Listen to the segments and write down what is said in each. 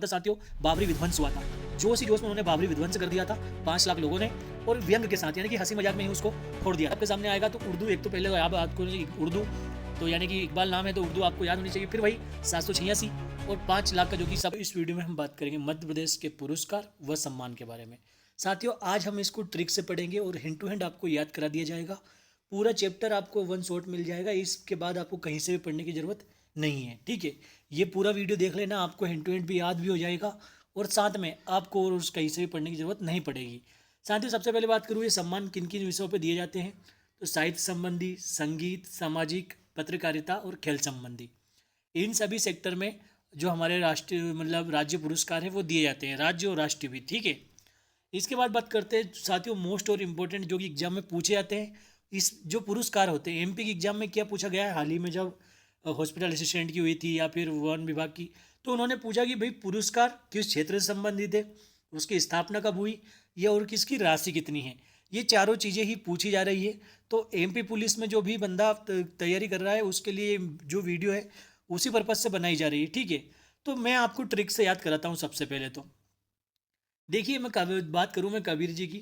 तो साथियों बाबरी विध्वंस हुआ था। जोश ही जोश में उन्होंने बाबरी विध्वंस कर दिया था 5 लाख लोगों ने, और व्यंग के साथ यानी कि हंसी मजाक में ही उसको फोड़ दिया। आपके सामने आएगा तो उर्दू, एक तो पहले आप आपको उर्दू तो यानी कि इकबाल नाम है तो उर्दू आपको याद होनी चाहिए। फिर वही 786 और 5 लाख का जो कि सब इस वीडियो में हम बात करेंगे मध्य प्रदेश के पुरस्कार व सम्मान के बारे में। साथियों आज हम इसको ट्रिक से पढ़ेंगे और हैंड टू हैंड आपको याद करा दिया जाएगा। पूरा चैप्टर आपको वन शॉट मिल जाएगा, इसके बाद आपको कहीं से भी पढ़ने की ज़रूरत नहीं है। ठीक है, ये पूरा वीडियो देख लेना, आपको हैंड टू हैंड भी याद भी हो जाएगा और साथ में आपको और उस कहीं से भी पढ़ने की ज़रूरत नहीं पड़ेगी। साथियों सबसे पहले बात करूँ ये सम्मान किन किन विषयों पर दिए जाते हैं, तो साहित्य संबंधी, संगीत, सामाजिक, पत्रकारिता और खेल संबंधी, इन सभी सेक्टर में जो हमारे राष्ट्रीय मतलब राज्य पुरस्कार हैं वो दिए जाते हैं, राज्य और राष्ट्रीय भी। ठीक है, इसके बाद बात करते हैं साथियों मोस्ट और इम्पोर्टेंट जो कि एग्जाम में पूछे जाते हैं। इस जो पुरस्कार होते हैं एमपी के एग्जाम में क्या पूछा गया है, हाल ही में जब हॉस्पिटल असिस्टेंट की हुई थी या फिर वन विभाग की, तो उन्होंने पूछा कि भाई पुरस्कार किस क्षेत्र से संबंधित है, उसकी स्थापना कब हुई, या और किसकी राशि कितनी है। ये चारों चीज़ें ही पूछी जा रही है। तो एमपी पुलिस में जो भी बंदा तैयारी कर रहा है उसके लिए जो वीडियो है उसी पर्पज़ से बनाई जा रही है। ठीक है, तो मैं आपको ट्रिक से याद कराता हूँ। सबसे पहले तो देखिए मैं बात करूँ मैं कबीर जी की,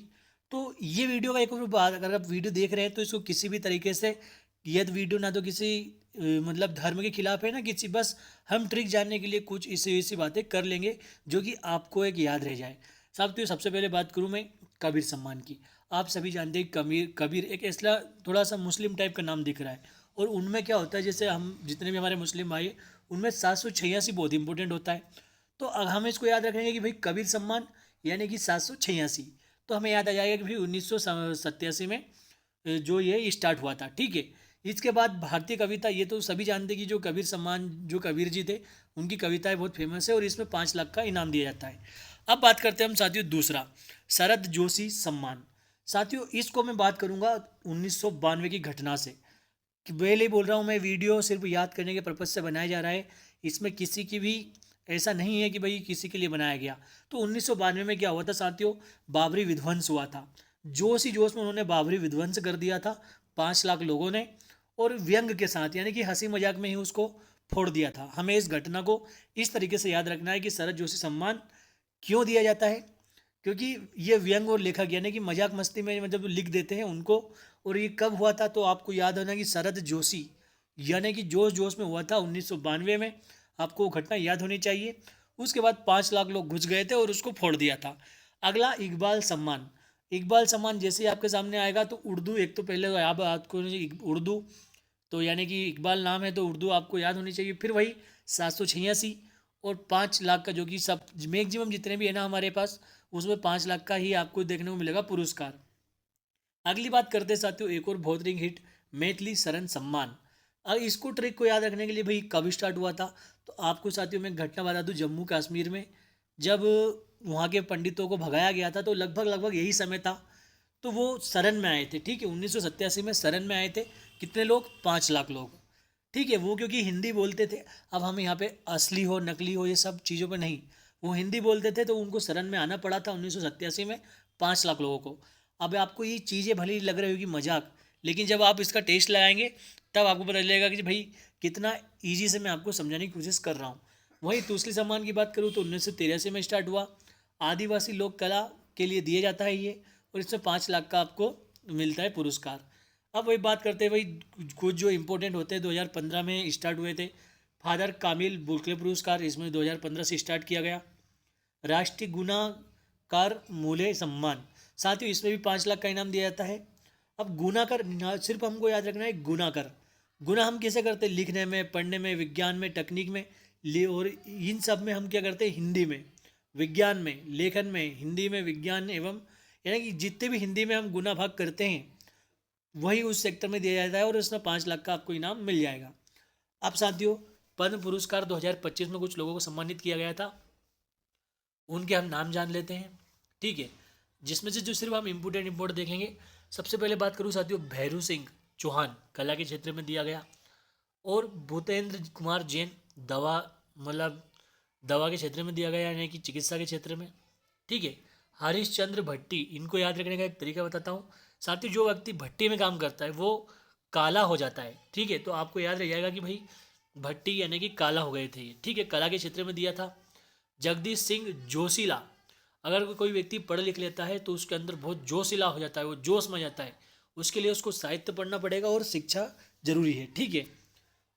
तो ये वीडियो का एक और बात, अगर आप वीडियो देख रहे हैं तो इसको किसी भी तरीके से, यदि वीडियो ना तो किसी मतलब धर्म के खिलाफ है ना किसी, बस हम ट्रिक जानने के लिए कुछ इसी ऐसी बातें कर लेंगे जो कि आपको एक याद रह जाए। साहब तो सबसे पहले बात करूँ मैं कबीर सम्मान की। आप सभी जानते हैं कबीर कबीर एक ऐसा थोड़ा सा मुस्लिम टाइप का नाम दिख रहा है, और उनमें क्या होता है जैसे हम जितने भी हमारे मुस्लिम भाई उनमें 786 बहुत इंपॉर्टेंट होता है। तो अब हम इसको याद रखेंगे कि भाई कबीर सम्मान यानी कि 786, तो हमें याद आ जाएगा कि भाई 1987 में जो ये स्टार्ट हुआ था। ठीक है, इसके बाद भारतीय कविता, ये तो सभी जानते हैं कि जो कबीर सम्मान जो कबीर जी थे उनकी कविताएं बहुत फेमस है और इसमें 5 लाख का इनाम दिया जाता है। अब बात करते हैं हम साथियों दूसरा, शरद जोशी सम्मान। साथियों इसको मैं बात करूंगा 1992 की घटना से, कि पहले ही बोल रहा हूँ मैं, वीडियो सिर्फ याद करने के पर्पज़ से बनाया जा रहा है, इसमें किसी की भी ऐसा नहीं है कि भाई किसी के लिए बनाया गया। तो 1992 में क्या हुआ था साथियों, बाबरी विध्वंस हुआ था। जोश ही जोश में उन्होंने बाबरी विध्वंस कर दिया था 5 लाख लोगों ने, और व्यंग के साथ यानी कि हंसी मजाक में ही उसको फोड़ दिया था। हमें इस घटना को इस तरीके से याद रखना है कि शरद जोशी सम्मान क्यों दिया जाता है, क्योंकि ये व्यंग और लेखक यानी कि मजाक मस्ती में मतलब लिख देते हैं उनको। और ये कब हुआ था तो आपको याद होना कि शरद जोशी यानी कि जोश जोश में हुआ था 1992 में, आपको वो घटना याद होनी चाहिए। उसके बाद 5 लाख लोग घुस गए थे और उसको फोड़ दिया था। अगला इकबाल सम्मान। इकबाल सम्मान जैसे ही आपके सामने आएगा तो उर्दू, एक तो पहले आप आपको उर्दू तो यानी कि इकबाल नाम है तो उर्दू आपको याद होनी चाहिए। फिर वही 786 और 5 लाख का जो कि सब मैक्सिमम जितने भी है ना हमारे पास, उसमें 5 लाख का ही आपको देखने को मिलेगा पुरस्कार। अगली बात करते हैं साथियों एक और बहुत रिंग हिट, मैथिली शरण सम्मान। अब इसको ट्रिक को याद रखने के लिए भाई कब स्टार्ट हुआ था, तो आपको साथियों मैं घटना बता दूं, जम्मू कश्मीर में जब वहाँ के पंडितों को भगाया गया था तो लगभग लगभग यही समय था। तो वो शरण में आए थे। ठीक है, 1987 में शरण में आए थे। कितने लोग, 5 लाख लोग। ठीक है, वो क्योंकि हिंदी बोलते थे, अब हम यहाँ पे असली हो नकली हो ये सब चीज़ों पे नहीं, वो हिंदी बोलते थे तो उनको शरण में आना पड़ा था 1987 में 5 लाख लोगों को। अब आपको ये चीज़ें भले ही लग रही होगी मजाक, लेकिन जब आप इसका टेस्ट लगाएंगे तब आपको पता चलेगा कि भाई कितना ईजी से मैं आपको समझाने की कोशिश कर रहा हूँ। वहीं दूसरी सम्मान की बात करूँ तो 1983 में स्टार्ट हुआ, आदिवासी लोक कला के लिए दिया जाता है ये, और इसमें 5 लाख का आपको मिलता है पुरस्कार। अब वही बात करते हैं भाई कुछ जो इम्पोर्टेंट होते हैं, 2015 में स्टार्ट हुए थे फादर कामिल बुल्के पुरस्कार, इसमें 2015 से स्टार्ट किया गया। राष्ट्रीय गुनाकार मूल्य सम्मान, साथियों इसमें भी 5 लाख का इनाम दिया जाता है। अब गुनाकर सिर्फ हमको याद रखना है, गुनाकर गुना हम कैसे करते हैं, लिखने में, पढ़ने में, विज्ञान में, तकनीक में, और इन सब में हम क्या करते हैं, हिंदी में, विज्ञान में, लेखन में, हिंदी में, विज्ञान एवं यानी कि जितने भी हिंदी में हम गुना भाग करते हैं वही उस सेक्टर में दिया जाता है, और उसमें 5 लाख का आपको इनाम मिल जाएगा। अब साथियों पद्म पुरस्कार 2025 में कुछ लोगों को सम्मानित किया गया था, उनके हम नाम जान लेते हैं। ठीक है, जिसमें से जो सिर्फ हम इम्पोर्टेंट देखेंगे। सबसे पहले बात करूँ साथियों भैरू सिंह चौहान, कला के क्षेत्र में दिया गया, और भूतेंद्र कुमार जैन दवा मतलब दवा के क्षेत्र में दिया गया यानी कि चिकित्सा के क्षेत्र में। ठीक है, हरीश चंद्र भट्टी, इनको याद रखने का एक तरीका बताता हूँ साथियों, जो व्यक्ति भट्टी में काम करता है वो काला हो जाता है। ठीक है, तो आपको याद रह जाएगा कि भाई भट्टी यानी कि काला हो गए थे ये। ठीक है, कला के क्षेत्र में दिया था। जगदीश सिंह जोशीला। अगर कोई व्यक्ति पढ़ लिख लेता है तो उसके अंदर बहुत जोशीला हो जाता है, वो जोश में जाता है, उसके लिए उसको साहित्य पढ़ना पड़ेगा और शिक्षा जरूरी है, ठीक है।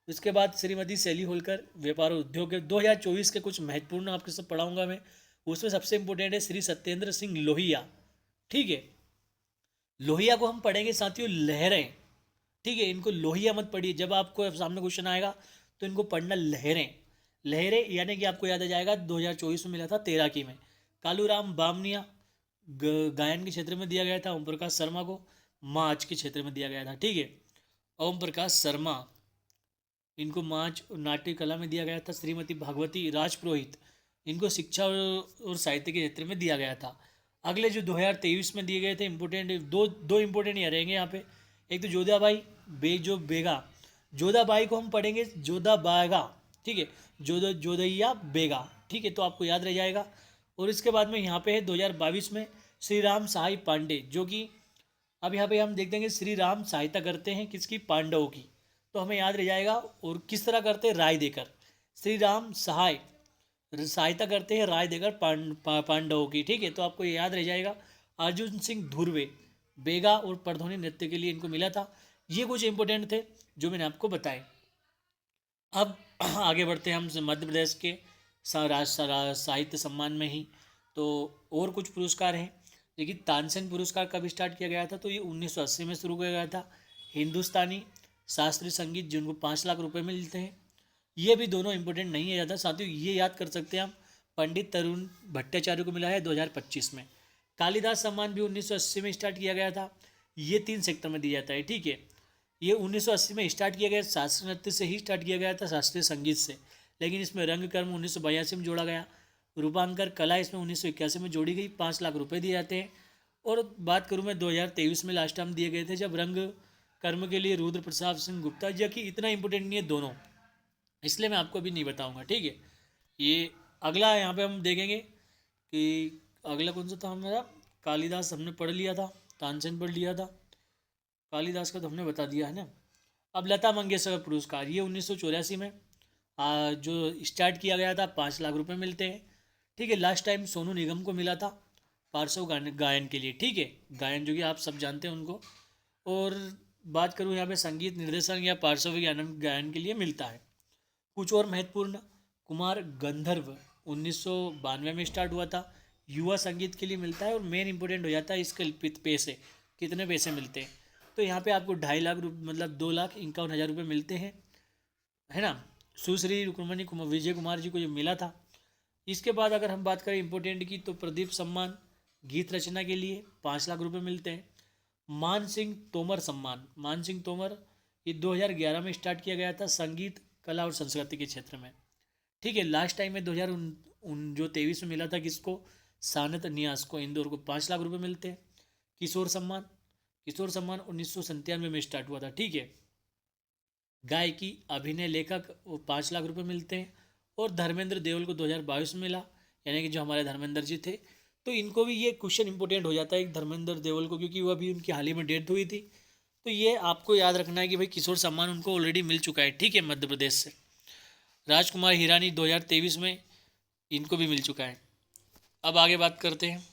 इसके बाद श्रीमती शैली होलकर, व्यापार और उद्योग के 2024 के कुछ महत्वपूर्ण आपके सब पढ़ाऊंगा मैं। उसमें सबसे इंपॉर्टेंट है श्री सत्येंद्र सिंह लोहिया, ठीक है। लोहिया को हम पढ़ेंगे साथियों लहरें, ठीक है। इनको लोहिया मत पढ़िए, जब आपको सामने क्वेश्चन आएगा तो इनको पढ़ना लहरें। लहरें यानी कि आपको याद आ जाएगा 2024 में मिला था तैराकी में। कालूराम बामनिया गायन के क्षेत्र में दिया गया था, ओम प्रकाश शर्मा को माच के क्षेत्र में दिया गया था, ठीक है। ओम प्रकाश शर्मा, इनको माच नाट्य कला में दिया गया था। श्रीमती भागवती राजपुरोहित, इनको शिक्षा और साहित्य के क्षेत्र में दिया गया था। अगले जो 2023 में दिए गए थे इंपोर्टेंट, दो इंपोर्टेंट ये रहेंगे यहाँ पे। एक तो जोधाबाई बेगा, जोधाबाई को हम पढ़ेंगे जोधा बागा, ठीक है, जोधैया बेगा, ठीक है, तो आपको याद रह जाएगा। और इसके बाद में यहाँ पे है 2022 में श्री राम सहाय पांडे, जो कि अब यहाँ पे हम देख देंगे श्री राम सहायता करते हैं किसकी, पांडवों की, तो हमें याद रह जाएगा। और किस तरह करते हैं, राय देकर। श्री राम सहायता करते हैं राय देकर पांडवों की, ठीक है, तो आपको ये याद रह जाएगा। अर्जुन सिंह धुर्वे बेगा और परधोनी नृत्य के लिए इनको मिला था। ये कुछ इंपॉर्टेंट थे जो मैंने आपको बताए। अब आगे बढ़ते हैं हम मध्य प्रदेश के साहित्य सम्मान में ही। तो और कुछ पुरस्कार हैं, देखिए तानसेन पुरस्कार कब स्टार्ट किया गया था, तो ये 1980 में शुरू किया गया था। हिंदुस्तानी शास्त्रीय संगीत जिनको 5 लाख रुपए मिलते हैं, ये भी दोनों इंपॉर्टेंट नहीं है ज़्यादा साथियों, ये याद कर सकते हैं हम। पंडित तरुण भट्टाचार्य को मिला है 2025 में। कालिदास सम्मान भी 1980 में स्टार्ट किया गया था। ये 3 सेक्टर में दिया जाता है, ठीक है। ये 1980 में स्टार्ट किया गया, शास्त्रीय नृत्य से ही स्टार्ट किया गया था, शास्त्रीय संगीत से, लेकिन इसमें रंग कर्म 1982 में जोड़ा गया। रूपांकर कला इसमें 1981 में जोड़ी गई, 5 लाख रुपए दिए जाते हैं। और बात करूँ मैं 2023 में लास्ट टाइम दिए गए थे, जब रंग कर्म के लिए रुद्र प्रसाद सिंह गुप्ता, जो कि इतना इंपॉर्टेंट नहीं है दोनों, इसलिए मैं आपको अभी नहीं बताऊंगा, ठीक है। ये अगला यहाँ पे हम देखेंगे कि अगला कौन सा था हमारा, कालिदास हमने पढ़ लिया था, तानसेन पढ़ लिया था, कालिदास का तो हमने बता दिया है ना। अब लता मंगेशकर पुरस्कार, ये 1984 में जो स्टार्ट किया गया था, 5 लाख रुपए मिलते हैं, ठीक है। लास्ट टाइम सोनू निगम को मिला था पार्श्व गायन के लिए, ठीक है, गायन जो कि आप सब जानते हैं उनको। और बात करूँ यहाँ पे संगीत निर्देशन या पार्श्व गायन के लिए मिलता है। कुछ और महत्वपूर्ण, कुमार गंधर्व 1992 में स्टार्ट हुआ था, युवा संगीत के लिए मिलता है। और मेन इंपॉर्टेंट हो जाता है इसके पैसे, कितने पैसे मिलते हैं, तो यहाँ पे आपको 2.5 लाख मतलब 2,51,000 रुपये मिलते हैं, है ना। सुश्री रुक्मणी विजय कुमार जी को जो मिला था। इसके बाद अगर हम बात करें इंपॉर्टेंट की, तो प्रदीप सम्मान गीत रचना के लिए 5 लाख रुपए मिलते हैं। मान सिंह तोमर सम्मान, मान सिंह तोमर, ये 2011 में स्टार्ट किया गया था संगीत कला और संस्कृति के क्षेत्र में, ठीक है। लास्ट टाइम में 2023 में मिला था किसको, सानत न्यास को, इंदौर को 5 लाख रुपए मिलते हैं। किशोर सम्मान 1997 में स्टार्ट हुआ था, ठीक है। गायकी अभिनय लेखक 5 लाख रुपए मिलते हैं। और धर्मेंद्र देवल को 2022 में मिला, यानी कि जो हमारे धर्मेंद्र जी थे, तो इनको भी ये क्वेश्चन इंपॉर्टेंट हो जाता है धर्मेंद्र देवल को, क्योंकि वो अभी उनकी हाल ही में डेथ हुई थी। तो ये आपको याद रखना है कि भाई किशोर सम्मान उनको ऑलरेडी मिल चुका है, ठीक है, मध्य प्रदेश से। राजकुमार हिरानी 2023 में इनको भी मिल चुका है। अब आगे बात करते हैं।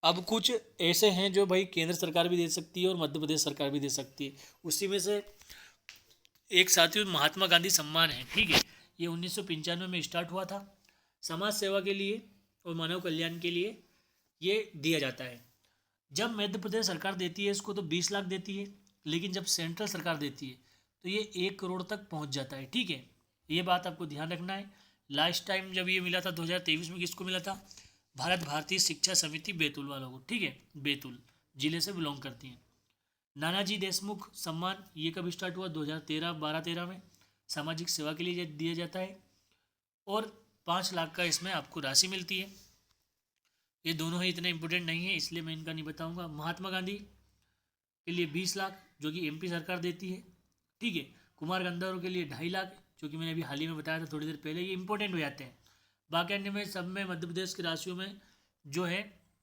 अब कुछ ऐसे हैं जो भाई केंद्र सरकार भी दे सकती है और मध्य प्रदेश सरकार भी दे सकती है, उसी में से एक साथियों महात्मा गांधी सम्मान है, ठीक है। ये 1995 में स्टार्ट हुआ था, समाज सेवा के लिए और मानव कल्याण के लिए ये दिया जाता है। जब मध्य प्रदेश सरकार देती है इसको तो 20 लाख देती है, लेकिन जब सेंट्रल सरकार देती है तो ये 1 करोड़ तक पहुंच जाता है, ठीक है। ये बात आपको ध्यान रखना है। लास्ट टाइम जब ये मिला था 2023 में, किसको मिला था, भारत भारतीय शिक्षा समिति बैतूल वालों को, ठीक है, बैतूल जिले से बिलोंग करती हैं। नानाजी देशमुख सम्मान, ये कब स्टार्ट हुआ, 2013 में, सामाजिक सेवा के लिए दिया जाता है। और 5 लाख का इसमें आपको राशि मिलती है। ये दोनों ही इतने इंपॉर्टेंट नहीं है, इसलिए मैं इनका नहीं बताऊंगा। महात्मा गांधी के लिए 20 लाख जो कि एमपी सरकार देती है, ठीक है। कुमार गंधर्व के लिए 2.5 लाख, जो कि मैंने अभी हाल ही में बताया था थोड़ी देर पहले, ये इंपॉर्टेंट हो जाते हैं। बाकी अन्य में सब में मध्य प्रदेश की राशियों में जो है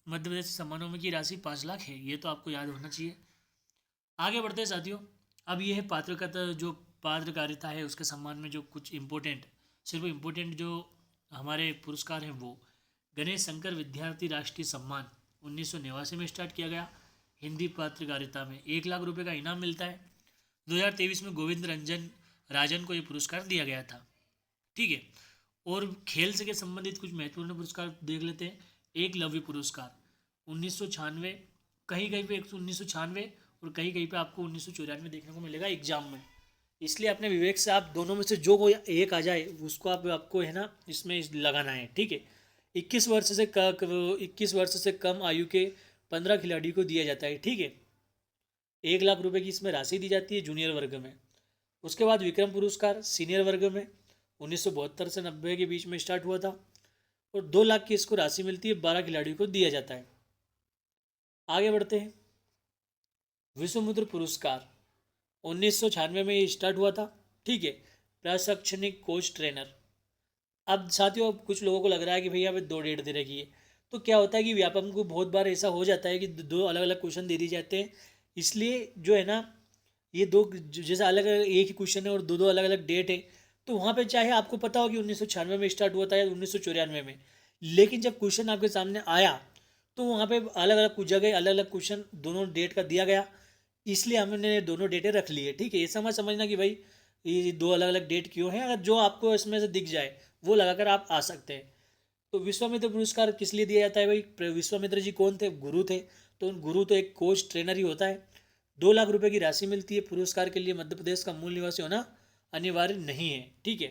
मध्य प्रदेश सम्मानों में की राशि 5 लाख है, ये तो आपको याद होना चाहिए। आगे बढ़ते हैं साथियों। अब ये है पात्रकारिता, जो पात्रकारिता है उसके सम्मान में जो कुछ इम्पोर्टेंट, सिर्फ इम्पोर्टेंट जो हमारे पुरस्कार हैं वो गणेश शंकर विद्यार्थी राष्ट्रीय सम्मान 1989 में स्टार्ट किया गया। हिंदी पत्रकारिता में 1 लाख रुपए का इनाम मिलता है। 2023 में गोविंद रंजन राजन को ये पुरस्कार दिया गया था। ठीक है, और खेल से के संबंधित कुछ महत्वपूर्ण पुरस्कार देख लेते हैं। एकलव्य पुरस्कार 1996, कहीं कहीं पे 1996 और कहीं कहीं पे आपको 1994 देखने को मिलेगा एग्जाम में। इसलिए अपने विवेक से आप दोनों में से जो कोई एक आ जाए उसको आपको है ना इसमें लगाना है। ठीक है, 21 वर्ष से कम आयु के 15 खिलाड़ी को दिया जाता है। ठीक है, 1 लाख रुपए की इसमें राशि दी जाती है जूनियर वर्ग में। उसके बाद विक्रम पुरस्कार सीनियर वर्ग में 1972 से 90 के बीच में स्टार्ट हुआ था और 2 लाख की इसको राशि मिलती है, 12 खिलाड़ियों को दिया जाता है। आगे बढ़ते हैं। विश्वमुद्र पुरस्कार 1996 में ये स्टार्ट हुआ था। ठीक है, प्रशिक्षणिक कोच ट्रेनर। अब साथियों, अब कुछ लोगों को लग रहा है कि भैया अब 2 डेट दे रखी है, तो क्या होता है कि व्यापम को बहुत बार ऐसा हो जाता है कि 2 अलग अलग क्वेश्चन दे दिए जाते हैं। इसलिए जो है ना ये 2 जैसे अलग अलग एक ही क्वेश्चन है और 2 अलग अलग डेट है, तो वहाँ पे चाहे आपको पता हो कि 1996 में स्टार्ट हुआ था या 1994 में, लेकिन जब क्वेश्चन आपके सामने आया तो वहाँ पे अलग अलग कुछ जगह अलग अलग क्वेश्चन दोनों डेट का दिया गया, इसलिए हमने दोनों डेटें रख ली है। ठीक है, ये समझना कि भाई ये 2 अलग अलग डेट क्यों हैं। अगर जो आपको इसमें से दिख जाए वो लगाकर आप आ सकते हैं। तो विश्वामित्र पुरस्कार किस लिए दिया जाता है भाई? विश्वामित्र जी कौन थे? गुरु थे। तो गुरु तो एक कोच ट्रेनर ही होता है। 2 लाख रुपए की राशि मिलती है। पुरस्कार के लिए मध्य प्रदेश का मूल निवासी होना अनिवार्य नहीं है। ठीक है,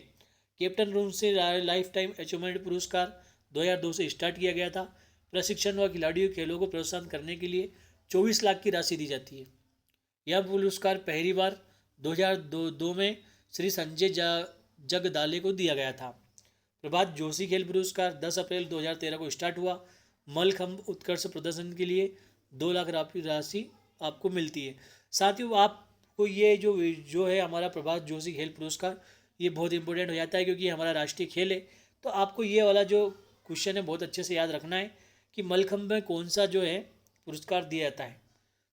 कैप्टन रूम से लाइफ टाइम अचीवमेंट पुरस्कार 2002 से स्टार्ट किया गया था। प्रशिक्षण व खिलाड़ियों खेलों को प्रोत्साहन करने के लिए 24 लाख की राशि दी जाती है। यह पुरस्कार पहली बार 2002 में श्री संजय जगदाले को दिया गया था। प्रभात जोशी खेल पुरस्कार 10 अप्रैल 2013 को स्टार्ट हुआ। मलखंभ उत्कर्ष प्रदर्शन के लिए 2 लाख राशि आपको मिलती है। साथियों, आपको ये जो है हमारा प्रभात जोशी खेल पुरस्कार, ये बहुत इंपॉर्टेंट हो जाता है क्योंकि हमारा राष्ट्रीय खेल है। तो आपको ये वाला जो क्वेश्चन है बहुत अच्छे से याद रखना है कि मलखंभ में कौन सा जो है पुरस्कार दिया जाता है।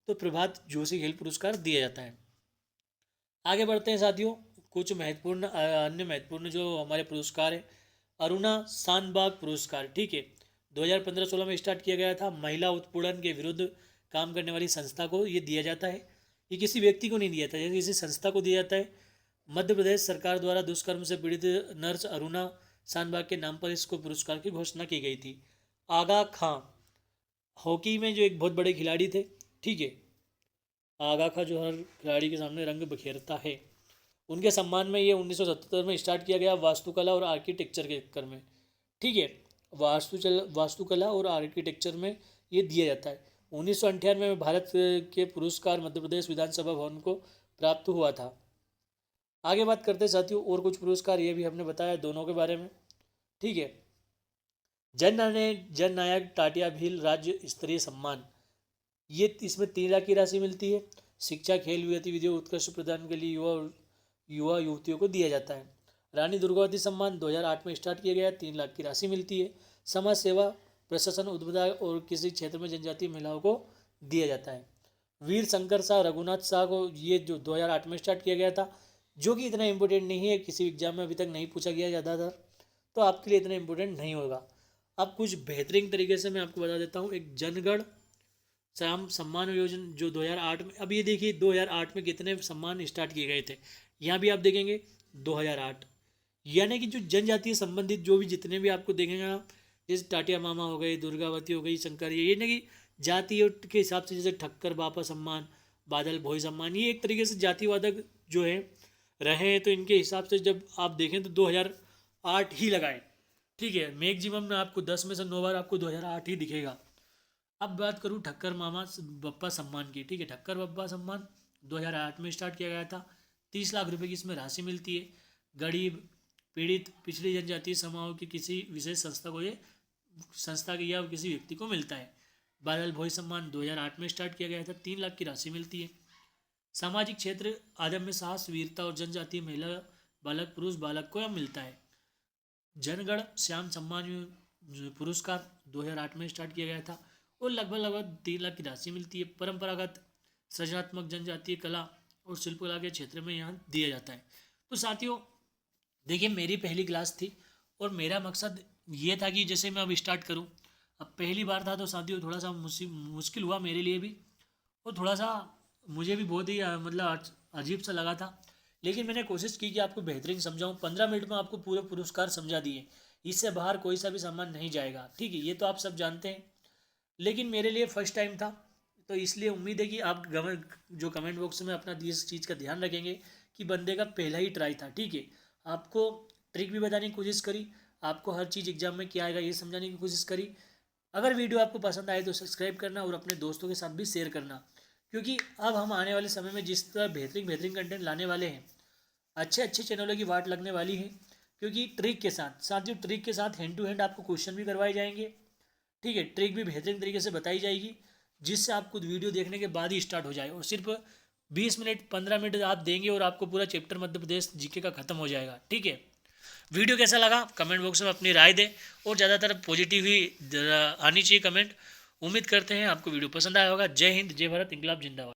तो प्रभात जोशी खेल पुरस्कार दिया जाता है। आगे बढ़ते हैं साथियों, कुछ महत्वपूर्ण अन्य महत्वपूर्ण जो हमारे पुरस्कार है। अरुणा शानबाग पुरस्कार, ठीक है, 2015-16 में स्टार्ट किया गया था। महिला उत्पीड़न के विरुद्ध काम करने वाली संस्था को ये दिया जाता है। ये किसी व्यक्ति को नहीं दिया जाता, ये किसी संस्था को दिया जाता है। मध्य प्रदेश सरकार द्वारा दुष्कर्म से पीड़ित नर्स अरुणा शानबाग के नाम पर इसको पुरस्कार की घोषणा की गई थी। आगा खां हॉकी में जो एक बहुत बड़े खिलाड़ी थे। ठीक है, आगा खां जो हर खिलाड़ी के सामने रंग बखेरता है, उनके सम्मान में ये 1977 में स्टार्ट किया गया वास्तुकला और आर्किटेक्चर के चक्कर में। ठीक है, वास्तुकला और आर्किटेक्चर में ये दिया जाता है। 1998 में भारत के पुरस्कार मध्य प्रदेश विधानसभा भवन को प्राप्त हुआ था। आगे बात करते हैं साथियों और कुछ पुरस्कार, ये भी हमने बताया दोनों के बारे में। ठीक है, जन नायक टाटिया भील राज्य स्तरीय सम्मान, ये इसमें 3 लाख की राशि मिलती है। शिक्षा खेल गतिविधियों उत्कृष्ट प्रदान के लिए युवा युवतियों को दिया जाता है। रानी दुर्गावती सम्मान 2008 में स्टार्ट किया गया, 3 लाख की राशि मिलती है। समाज सेवा प्रशासन उद्बोधन और किसी क्षेत्र में जनजातीय महिलाओं को दिया जाता है। वीर शंकर शाह रघुनाथ शाह को ये जो 2008 में स्टार्ट किया गया था, जो कि इतना इम्पोर्टेंट नहीं है, किसी एग्जाम में अभी तक नहीं पूछा गया ज़्यादातर, तो आपके लिए इतना इम्पोर्टेंट नहीं होगा। अब कुछ बेहतरीन तरीके से मैं आपको बता देता हूँ। एक जनगण सम्मान योजना जो 2008 में, अब ये देखिए 2008 में कितने सम्मान स्टार्ट किए गए थे, यहाँ भी आप देखेंगे 2008, यानी कि जो जनजातीय संबंधित जो भी जितने भी आपको देखेंगे आप, जैसे टाटिया मामा हो गए, दुर्गावती हो गई, शंकर, ये ना कि जातीय के हिसाब से, जैसे ठक्कर बापा सम्मान, बादल भोई सम्मान, ये एक तरीके से जातिवादक जो है रहे हैं। तो इनके हिसाब से जब आप देखें तो 2008 ही लगाए। ठीक है, मैक्सिमम में आपको 10 में से 9 बार आपको 2008 ही दिखेगा। अब बात करूँ ठक्कर मामा बप्पा सम्मान की। ठीक है, ठक्कर बप्पा सम्मान 2008 में स्टार्ट किया गया था। 30 लाख रुपए की इसमें राशि मिलती है। गरीब पीड़ित पिछड़ी जनजातीय समाजों की किसी विशेष संस्था को, ये संस्था की या किसी व्यक्ति को मिलता है। बादल भोई सम्मान 2008 में स्टार्ट किया गया था, 3 लाख की राशि मिलती है। सामाजिक क्षेत्र आदम्य साहस वीरता और जनजातीय महिला बालक पुरुष बालक को यह मिलता है। जनगण श्याम सम्मान पुरस्कार 2008 में स्टार्ट किया गया था और लगभग 3 लाख की राशि मिलती है। परंपरागत सृजनात्मक जनजातीय कला और शिल्पकला के क्षेत्र में यहाँ दिया जाता है। तो साथियों देखिए, मेरी पहली क्लास थी और मेरा मकसद ये था कि जैसे मैं अब स्टार्ट करूँ, अब पहली बार था तो साथियों थोड़ा सा मुश्किल हुआ मेरे लिए भी, और थोड़ा सा मुझे भी बहुत ही मतलब अजीब सा लगा था। लेकिन मैंने कोशिश की कि आपको बेहतरीन समझाऊँ। 15 मिनट में आपको पूरे पुरस्कार समझा दिए, इससे बाहर कोई सा भी सामान नहीं जाएगा, ठीक है, ये तो आप सब जानते हैं। लेकिन मेरे लिए फर्स्ट टाइम था, तो इसलिए उम्मीद है कि आप जो कमेंट बॉक्स में अपना इस चीज़ का ध्यान रखेंगे कि बंदे का पहला ही ट्राई था, ठीक है। आपको ट्रिक भी बताने की कोशिश करी, आपको हर चीज़ एग्जाम में क्या आएगा ये समझाने की कोशिश करी। अगर वीडियो आपको पसंद आए तो सब्सक्राइब करना और अपने दोस्तों के साथ भी शेयर करना, क्योंकि अब हम आने वाले समय में जिस तरह बेहतरीन बेहतरीन कंटेंट लाने वाले हैं, अच्छे अच्छे चैनलों की वाट लगने वाली है। क्योंकि ट्रिक के साथ साथियों, ट्रिक के साथ हैंड टू हैंड आपको क्वेश्चन भी करवाए जाएंगे, ठीक है, ट्रिक भी बेहतरीन तरीके से बताई जाएगी, जिससे आपको वीडियो देखने के बाद ही स्टार्ट हो जाए। और सिर्फ 20 मिनट 15 मिनट आप देंगे और आपको पूरा चैप्टर मध्य प्रदेश जीके का खत्म हो जाएगा, ठीक है। वीडियो कैसा लगा कमेंट बॉक्स में अपनी राय दें, और ज़्यादातर पॉजिटिव ही आनी चाहिए कमेंट। उम्मीद करते हैं आपको वीडियो पसंद आया होगा। जय हिंद, जय भारत, इंकलाब जिंदाबाद।